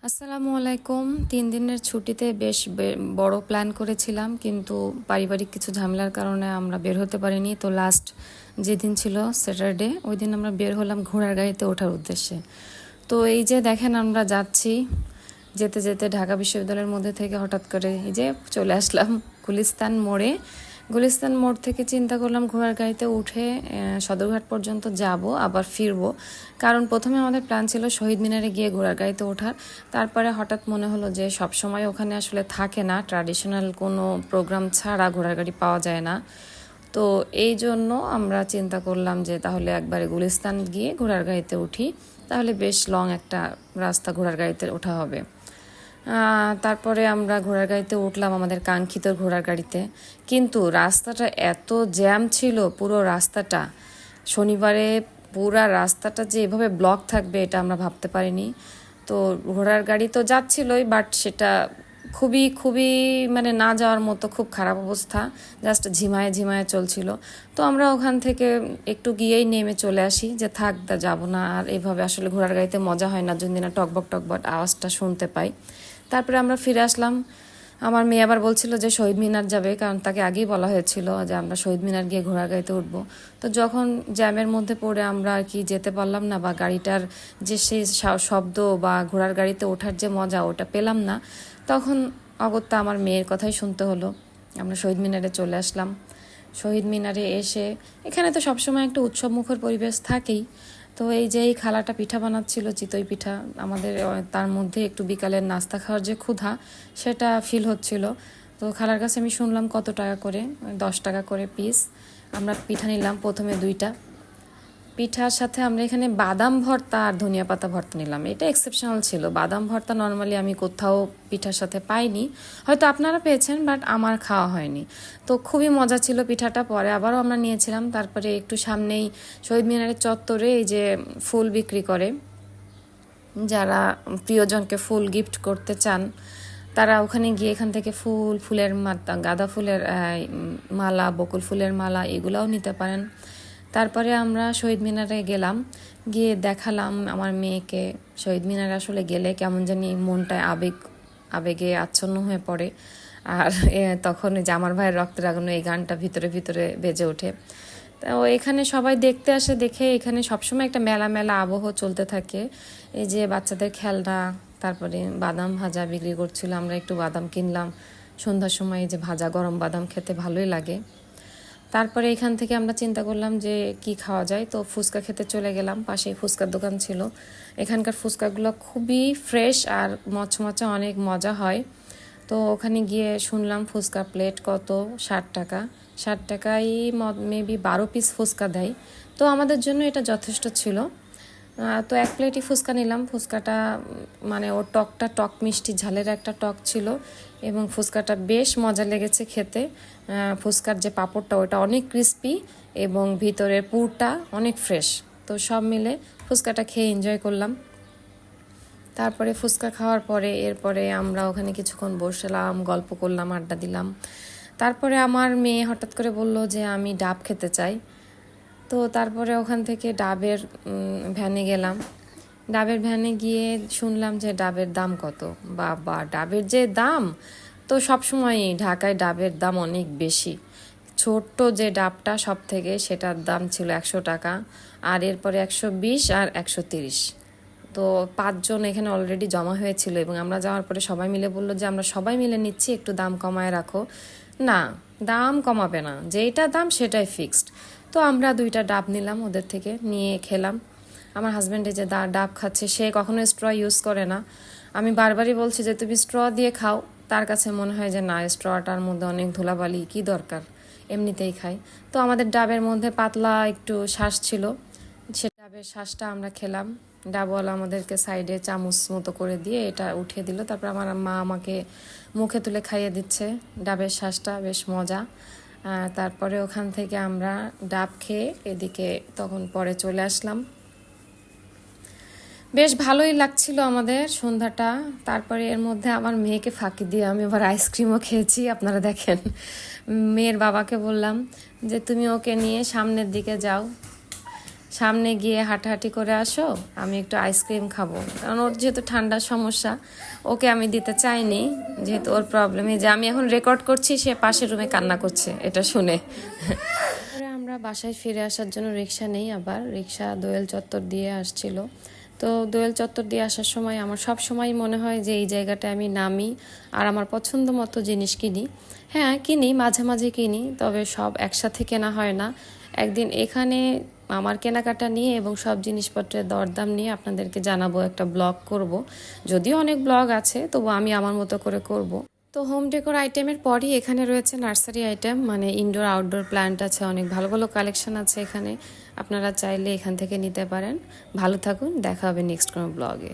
আসসালামু আলাইকুম। 3 দিনের ছুটিতে বেশ বড় প্ল্যান করেছিলাম, কিন্তু পারিবারিক কিছু ঝামেলার কারণে আমরা বের হতে পারিনি। তো লাস্ট যেদিন ছিল স্যাটারডে, ওই দিন আমরা বের হলাম ঘোড়ার গাড়িতে ওঠার উদ্দেশ্যে। তো এই যে দেখেন আমরা যাচ্ছি, যেতে যেতে ঢাকা বিশ্ববিদ্যালয়ের মধ্যে থেকে হঠাৎ করে এই যে চলে আসলাম গুলিস্তান মোড়ে। গুলিস্তান মোড় থেকে চিন্তা করলাম ঘোড়ার গাড়িতে উঠে সদরঘাট পর্যন্ত যাব, আবার ফিরবো। কারণ প্রথমে আমাদের প্ল্যান ছিল শহীদ মিনারে গিয়ে ঘোড়ার গাড়িতে ওঠার। তারপরে হঠাৎ মনে হলো যে সব সময় ওখানে আসলে থাকে না, ট্র্যাডিশনাল কোনো প্রোগ্রাম ছাড়া ঘোড়ার গাড়ি পাওয়া যায় না। তো এই জন্য আমরা চিন্তা করলাম যে তাহলে একবারে গুলিস্তান গিয়ে ঘোড়ার গাড়িতে উঠি, তাহলে বেশ লং একটা রাস্তা ঘোড়ার গাড়িতে ওঠা হবে। তারপরে আমরা ঘোড়ার গাড়িতে উঠলাম, আমাদের কাঙ্ক্ষিত ঘোড়ার গাড়িতে। কিন্তু রাস্তাটা এত জ্যাম ছিল, পুরো রাস্তাটা শনিবারে পুরা রাস্তাটা যে এভাবে ব্লক থাকবে এটা আমরা ভাবতে পারিনি। তো ঘোড়ার গাড়ি তো যাচ্ছিলই, বাট সেটা খুবই খুবই মানে না যাওয়ার মতো খুব খারাপ অবস্থা, জাস্ট ঝিমায়ে ঝিমায়ে চলছিল। তো আমরা ওখান থেকে একটু গিয়েই নেমে চলে আসি যে থাক, যাবো না আর। এভাবে আসলে ঘোড়ার গাড়িতে মজা হয় না যদি না টকবক টকবক আওয়াজটা শুনতে পাই। তারপরে আমরা ফিরে আসলাম। আমার মেয়ে আবার বলছিল যে শহীদ মিনার যাবে, কারণ তাকে আগেই বলা হয়েছিল যে আমরা শহীদ মিনার গিয়ে ঘোড়ার গাড়িতে উঠবো। তো যখন জ্যামের মধ্যে পড়ে আমরা আর কি যেতে পারলাম না, বা গাড়িটার যে সেই শব্দ বা ঘোড়ার গাড়িতে ওঠার যে মজা ওটা পেলাম না, তখন অগত্যা আমার মেয়ের কথাই শুনতে হলো। আমরা শহীদ মিনারে চলে আসলাম। শহীদ মিনারে এসে এখানে তো সবসময় একটা উৎসবমুখর পরিবেশ থাকেই। তো এই যে এই খালাটা পিঠা বানাচ্ছিল, চিতই পিঠা আমাদের, তার মধ্যে একটু বিকালের নাস্তা খাওয়ার যে ক্ষুধা সেটা ফিল হচ্ছিল। তো খালার কাছে আমি শুনলাম কত টাকা করে, 10 টাকা করে পিস। আমরা পিঠা নিলাম প্রথমে 2টা। পিঠার সাথে আমরা এখানে বাদাম ভর্তা আর ধনিয়া পাতা ভর্তা নিলাম, এটা এক্সেপশনাল ছিল। বাদাম ভর্তা নর্মালি আমি কোথাও পিঠার সাথে পাইনি, হয়তো আপনারা পেয়েছেন, বাট আমার খাওয়া হয়নি। তো খুবই মজা ছিল পিঠাটা। পরে আবারও আমরা নিয়েছিলাম। তারপরে একটু সামনেই শহীদ মিনারের চত্বরে এই যে ফুল বিক্রি করে, যারা প্রিয়জনকে ফুল গিফট করতে চান তারা ওখানে গিয়ে এখান থেকে ফুলের মালা, গাঁদা ফুলের মালা, বকুল ফুলের মালা এগুলাও নিতে পারেন। তারপরে আমরা শহীদ মিনারে গেলাম, গিয়ে দেখালাম আমার মেয়েকে শহীদ মিনারে আসলে গেলে কেমন জানি মনটায় আবেগে আচ্ছন্ন হয়ে পড়ে। আর তখন যে আমার ভাইয়ের রক্তের আগুন এই গানটা ভিতরে ভিতরে বেজে ওঠে। তো এখানে সবাই দেখতে আসে, দেখে এখানে সবসময় একটা মেলা মেলা আবহ চলতে থাকে। এই যে বাচ্চাদের খেলনা, তারপরে বাদাম ভাজা বিক্রি করছিল, আমরা একটু বাদাম কিনলাম। সন্ধ্যার সময় এই যে ভাজা গরম বাদাম খেতে ভালোই লাগে। তারপরে এখান থেকে আমরা চিন্তা করলাম যে কি খাওয়া যায়, তো ফুচকা খেতে চলে গেলাম। পাশেই ফুচকার দোকান ছিল। এখানকার ফুচকাগুলো খুবই ফ্রেশ আর মচমচা, অনেক মজা হয়। তো ওখানে গিয়ে শুনলাম ফুচকা প্লেট কত, 60 টাকা। 60 টাকায় মেবি 12 পিস ফুচকা দেয়। তো আমাদের জন্য এটা যথেষ্ট ছিল। তো 1 প্লেটই ফুচকা নিলাম। ফুচকাটা মানে ওর টকটা টক মিষ্টি ঝালের একটা টক ছিল, এবং ফুচকাটা বেশ মজা লেগেছে খেতে। ফুচকার যে পাঁপড়টা ওটা অনেক ক্রিস্পি, এবং ভিতরের পুরটা অনেক ফ্রেশ। তো সব মিলে ফুচকাটা খেয়ে এনজয় করলাম। তারপরে ফুচকা খাওয়ার পরে এরপরে আমরা ওখানে কিছুক্ষণ বসলাম, গল্প করলাম, আড্ডা দিলাম। তারপরে আমার মেয়ে হঠাৎ করে বলল যে আমি ডাব খেতে চাই। তো তারপরে ওখান থেকে ডাবের ভ্যানে গেলাম। ডাবের ভ্যানে গিয়ে শুনলাম যে ডাবের দাম কত। বাবা, ডাবের যে দাম! তো সবসময়ই ঢাকায় ডাবের দাম অনেক বেশি। ছোট্ট যে ডাবটা সব থেকে, সেটার দাম ছিল 100 টাকা, আর এরপরে 120 আর 130। তো 5 জন এখানে অলরেডি জমা হয়েছিল, এবং আমরা যাওয়ার পরে সবাই মিলে বললো যে আমরা সবাই মিলে নিচ্ছি, একটু দাম কমায় রাখো। না, দাম কমাবে না, যেটা দাম সেটাই ফিক্সড। তো আমরা 2টা ডাব নিলাম ওদের থেকে, নিয়ে খেলাম। আমার হাজব্যান্ডে যে ডাব খাচ্ছে, সে কখনো স্ট্র ইউজ করে না। আমি বারবারই বলছি যে তুমি স্ট্র দিয়ে খাও, তার কাছে মনে হয় যে না, স্ট্রটার মধ্যে অনেক ধুলাবালি, কি দরকার, এমনিতেই খাই। তো আমাদের ডাবের মধ্যে পাতলা একটু শ্বাস ছিল, সে ডাবের শ্বাসটা আমরা খেলাম। ডাবওয়ালা আমাদেরকে সাইডে চামচ মতো করে দিয়ে এটা উঠিয়ে দিল। তারপর আমার মা আমাকে মুখে তুলে খাইয়ে দিচ্ছে ডাবের শ্বাসটা, বেশ মজা। তারপরে ওখান থেকে আমরা ডাব খেয়ে এদিকে তখন পরে চলে আসলাম। বেশ ভালোই লাগছিল আমাদের সন্ধ্যাটা। তারপরে এর মধ্যে আমার মেয়েকে ফাঁকি দিয়ে আমি আবার আইসক্রিমও খেয়েছি, আপনারা দেখেন। মেয়ের বাবাকে বললাম যে তুমি ওকে নিয়ে সামনের দিকে যাও, সামনে গিয়ে হাঁটাহাঁটি করে আসো, আমি একটু আইসক্রিম খাবো। কারণ ওর যেহেতু ঠান্ডার সমস্যা, ওকে আমি দিতে চাইনি, যেহেতু ওর প্রবলেম এই যে আমি এখন রেকর্ড করছি, সে পাশের রুমে কান্না করছে এটা শুনে। পরে আমরা বাসায় ফিরে আসার জন্য রিক্সা নেই, আবার রিক্সা দোয়েল চত্বর দিয়ে আসছিল। তো দোয়েল চত্বর দিয়ে আসার সময় আমার সব সময় মনে হয় যে এই জায়গাটায় আমি নামি আর আমার পছন্দ মতো জিনিস কিনি। হ্যাঁ কিনি, মাঝে মাঝে কিনি, তবে সব একসাথে কেনা হয় না। একদিন এখানে আমার কেনাকাটা নিয়ে এবং সব জিনিসপত্রের দরদাম নিয়ে আপনাদেরকে জানাবো, একটা ব্লগ করব। যদিও অনেক ব্লগ আছে, তবু আমি আমার মতো করে করব। তো হোম ডেকোর আইটেমের পরই এখানে রয়েছে নার্সারি আইটেম, মানে ইনডোর আউটডোর প্ল্যান্ট আছে, অনেক ভালো ভালো কালেকশন আছে এখানে। আপনারা চাইলে এখান থেকে নিতে পারেন। ভালো থাকুন, দেখা হবে নেক্সট কোনো ব্লগে।